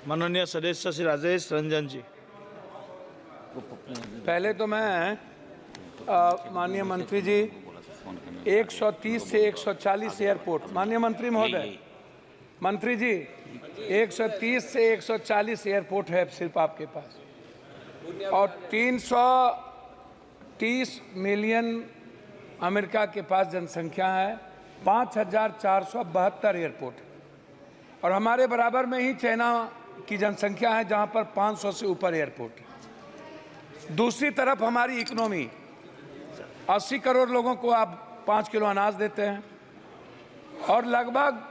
माननीय सदस्य श्री राजेश रंजन जी। पहले तो मैं माननीय मंत्री जी 130 से 140 एयरपोर्ट, माननीय मंत्री महोदय, मंत्री जी 130 से 140 एयरपोर्ट है सिर्फ आपके पास, और 330 मिलियन अमेरिका के पास जनसंख्या है, 5472 एयरपोर्ट, और हमारे बराबर में ही चाइना की जनसंख्या है जहां पर 500 से ऊपर एयरपोर्ट है। दूसरी तरफ हमारी इकोनॉमी 80 करोड़ लोगों को आप 5 किलो अनाज देते हैं, और लगभग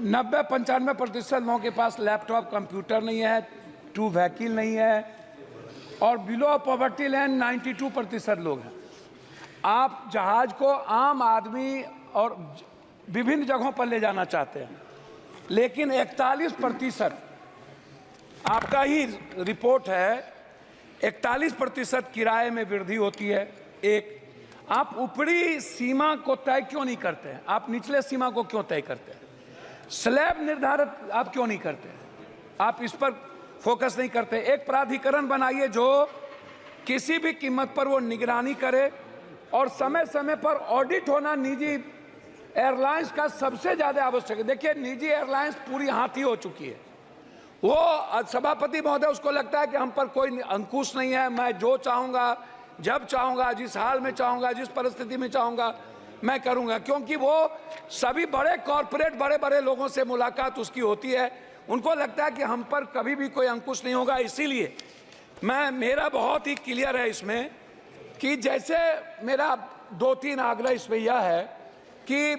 90-95% लोगों के पास लैपटॉप कंप्यूटर नहीं है, 2 व्हीकल नहीं है, और बिलो पॉवर्टी लाइन 92% लोग हैं। आप जहाज को आम आदमी और विभिन्न जगहों पर ले जाना चाहते हैं, लेकिन 41% आपका ही रिपोर्ट है, 41% किराए में वृद्धि होती है। एक, आप ऊपरी सीमा को तय क्यों नहीं करते हैं? आप निचले सीमा को क्यों तय करते हैं? स्लैब निर्धारित आप क्यों नहीं करते हैं? आप इस पर फोकस नहीं करते। एक प्राधिकरण बनाइए जो किसी भी कीमत पर वो निगरानी करे, और समय समय पर ऑडिट होना निजी एयरलाइंस का सबसे ज़्यादा आवश्यक है। देखिए, निजी एयरलाइंस पूरी हाथी हो चुकी है। वो सभापति महोदय, उसको लगता है कि हम पर कोई अंकुश नहीं है, मैं जो चाहूँगा, जब चाहूँगा, जिस हाल में चाहूँगा, जिस परिस्थिति में चाहूँगा मैं करूँगा, क्योंकि वो सभी बड़े कॉरपोरेट बड़े बड़े लोगों से मुलाकात उसकी होती है। उनको लगता है कि हम पर कभी भी कोई अंकुश नहीं होगा। इसीलिए मेरा बहुत ही क्लियर है इसमें कि जैसे मेरा 2-3 आग्रह इसमें यह है कि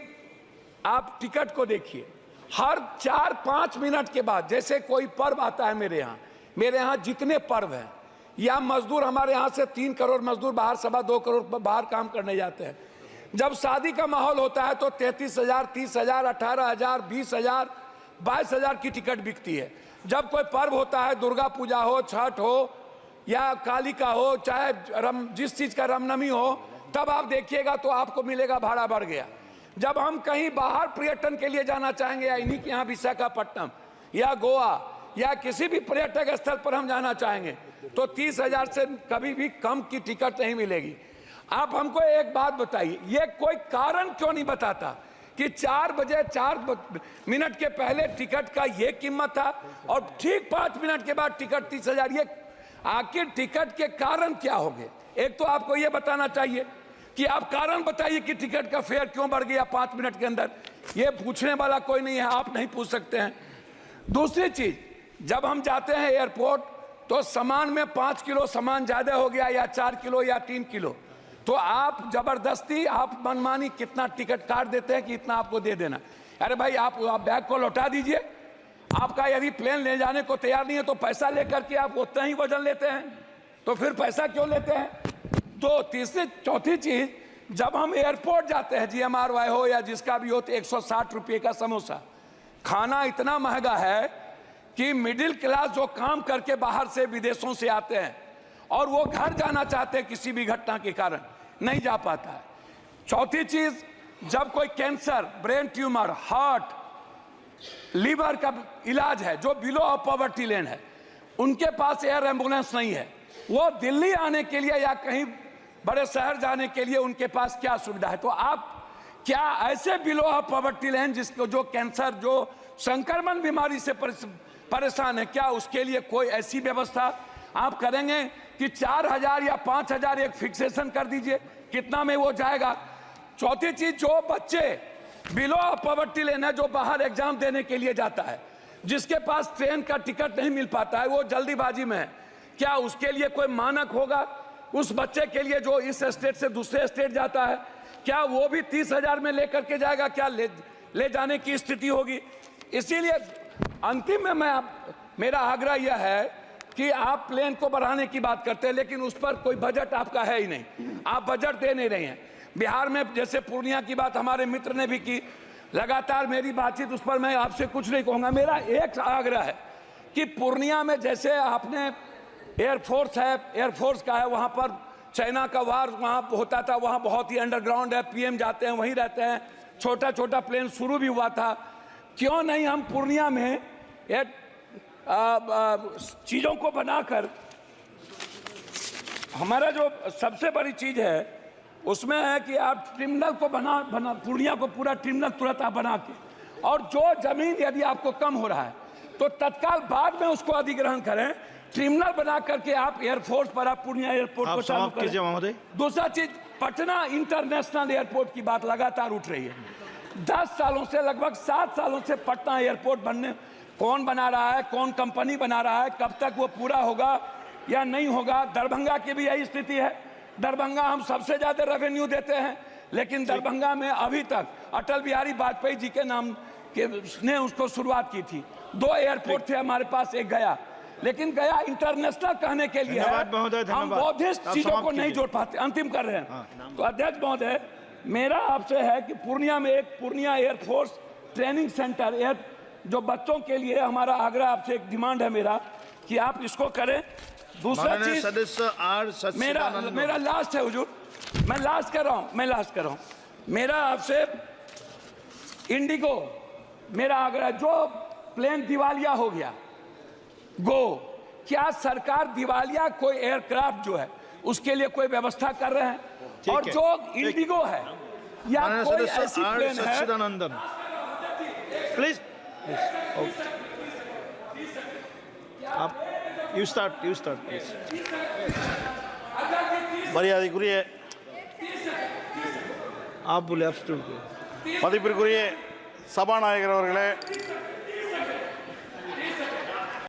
आप टिकट को देखिए, हर 4-5 मिनट के बाद जैसे कोई पर्व आता है, मेरे यहाँ जितने पर्व हैं, या मजदूर हमारे यहाँ से 3 करोड़ मजदूर बाहर, 2.25 करोड़ बाहर काम करने जाते हैं। जब शादी का माहौल होता है तो 33,000, 30,000, 18,000, 20,000, 22,000 की टिकट बिकती है। जब कोई पर्व होता है, दुर्गा पूजा हो, छठ हो या काली का हो, चाहे जिस चीज़ का रामनवमी हो, तब आप देखिएगा तो आपको मिलेगा भाड़ा बढ़ गया। जब हम कहीं बाहर पर्यटन के लिए जाना चाहेंगे, या इन्हीं के यहाँ विशाखापट्टनम या गोवा या किसी भी पर्यटक स्थल पर हम जाना चाहेंगे, तो 30,000 से कभी भी कम की टिकट नहीं मिलेगी। आप हमको एक बात बताइए, ये कोई कारण क्यों नहीं बताता कि 4 बजे 4 मिनट के पहले टिकट का ये कीमत था और ठीक 5 मिनट के बाद टिकट 30,000? ये आखिर टिकट के कारण क्या होंगे? एक तो आपको ये बताना चाहिए कि आप कारण बताइए कि टिकट का फेयर क्यों बढ़ गया 5 मिनट के अंदर। ये पूछने वाला कोई नहीं है, आप नहीं पूछ सकते हैं। दूसरी चीज, जब हम जाते हैं एयरपोर्ट तो सामान में 5 किलो सामान ज्यादा हो गया, या 4 किलो या 3 किलो, तो आप जबरदस्ती आप मनमानी कितना टिकट काट देते हैं कि इतना आपको दे देना। अरे भाई, आप बैग को लौटा दीजिए। आपका यदि प्लेन ले जाने को तैयार नहीं है तो पैसा लेकर के आप उतना ही वजन लेते हैं, तो फिर पैसा क्यों लेते हैं? तो चौथी चीज, जब हम एयरपोर्ट जाते हैं, GMRY हो या जिसका भी हो, तो 160 रुपये का समोसा। खाना इतना महंगा है कि मिडिल क्लास जो काम करके बाहर से विदेशों से आते हैं और वो घर जाना चाहते हैं, किसी भी घटना के कारण नहीं जा पाता है। चौथी चीज, जब कोई cancer, brain tumour, heart, liver का इलाज है, जो बिलो ऑफ पॉवर्टी लाइन है, उनके पास एयर एम्बुलेंस नहीं है। वो दिल्ली आने के लिए या कहीं बड़े शहर जाने के लिए उनके पास क्या सुविधा है? तो आप क्या ऐसे बिलो ऑफ पॉवर्टी लाइन जिसको, जो कैंसर, जो संक्रमण बीमारी से परेशान है, क्या उसके लिए कोई ऐसी व्यवस्था आप करेंगे कि 4,000 या 5,000 एक फिक्सेशन कर दीजिए, कितना में वो जाएगा? चौथी चीज, जो बच्चे बिलो ऑफ पॉवर्टी लाइन है, जो बाहर एग्जाम देने के लिए जाता है, जिसके पास ट्रेन का टिकट नहीं मिल पाता है, वो जल्दीबाजी में है, क्या उसके लिए कोई मानक होगा? उस बच्चे के लिए जो इस स्टेट से दूसरे स्टेट जाता है, क्या वो भी 30,000 में लेकर के जाएगा? क्या ले जाने की स्थिति होगी? इसीलिए अंतिम में मेरा आग्रह यह है कि आप प्लेन को बढ़ाने की बात करते हैं, लेकिन उस पर कोई बजट आपका है ही नहीं। आप बजट दे नहीं रहे हैं। बिहार में जैसे पूर्णिया की बात हमारे मित्र ने भी की, लगातार मेरी बातचीत उस पर, मैं आपसे कुछ नहीं कहूँगा। मेरा एक आग्रह है कि पूर्णिया में जैसे आपने एयरफोर्स है, एयरफोर्स का है, वहाँ पर चाइना का वार वहाँ होता था, वहाँ बहुत ही अंडरग्राउंड है, PM जाते हैं, वहीं रहते हैं, छोटा छोटा प्लेन शुरू भी हुआ था। क्यों नहीं हम पूर्णिया में चीज़ों को बनाकर, हमारा जो सबसे बड़ी चीज़ है उसमें है कि आप टर्मिनल को बना पूर्णिया को पूरा टर्मिनल तुरंत आप बना के, और जो जमीन यदि आपको कम हो रहा है तो तत्काल बाद में उसको अधिग्रहण करें, टर्मिनल बना करके आप एयरफोर्स पर आप पूर्णिया एयरपोर्ट आप को चालू समाप्त कीजिए करें। महोदय। दूसरा चीज, पटना इंटरनेशनल एयरपोर्ट की बात लगातार उठ रही है। 10 सालों से, लगभग 7 सालों से पटना एयरपोर्ट बनने, कौन बना रहा है, कौन कंपनी बना रहा है, कब तक वो पूरा होगा या नहीं होगा। दरभंगा की भी यही स्थिति है। दरभंगा हम सबसे ज्यादा रेवेन्यू देते हैं, लेकिन दरभंगा में अभी तक अटल बिहारी वाजपेयी जी के नाम के ने उसको शुरुआत की थी। 2 एयरपोर्ट थे हमारे पास, एक गया, लेकिन गया इंटरनेशनल कहने के लिए धन्यवाद महोदय, हम धन्यवाद। बौद्धिस्ट आप चीजों समाप्त को नहीं कीजिए। जोड़ पाते। अंतिम कर रहे हैं। तो अध्यक्ष महोदय, मेरा आपसे है कि पूर्णिया में एक पूर्णिया एयरफोर्स ट्रेनिंग सेंटर, जो बच्चों के लिए, हमारा आग्रह आपसे, एक डिमांड है मेरा कि आप इसको करें। दूसरा माननीय चीज, सदस्य आर सच्चिदानंद, मेरा लास्ट है हुजूर, मैं लास्ट कर रहा हूं। मेरा आपसे इंडिगो, मेरा आग्रह, जो प्लेन दिवालिया हो गया क्या सरकार दिवालिया कोई एयरक्राफ्ट जो है उसके लिए कोई व्यवस्था कर रहे हैं? और है, जो इंडिगो है या माननीय कोई सदस्य ऐसी आर प्लेन है, सच्चिदानंदन, प्लीज आप यू स्टार्ट प्लीज। மரியாதைக்குரிய आप बोले, आप स्टार्ट कीजिए। மதிப்பிற்குரிய சபாநாயகர் அவர்களே,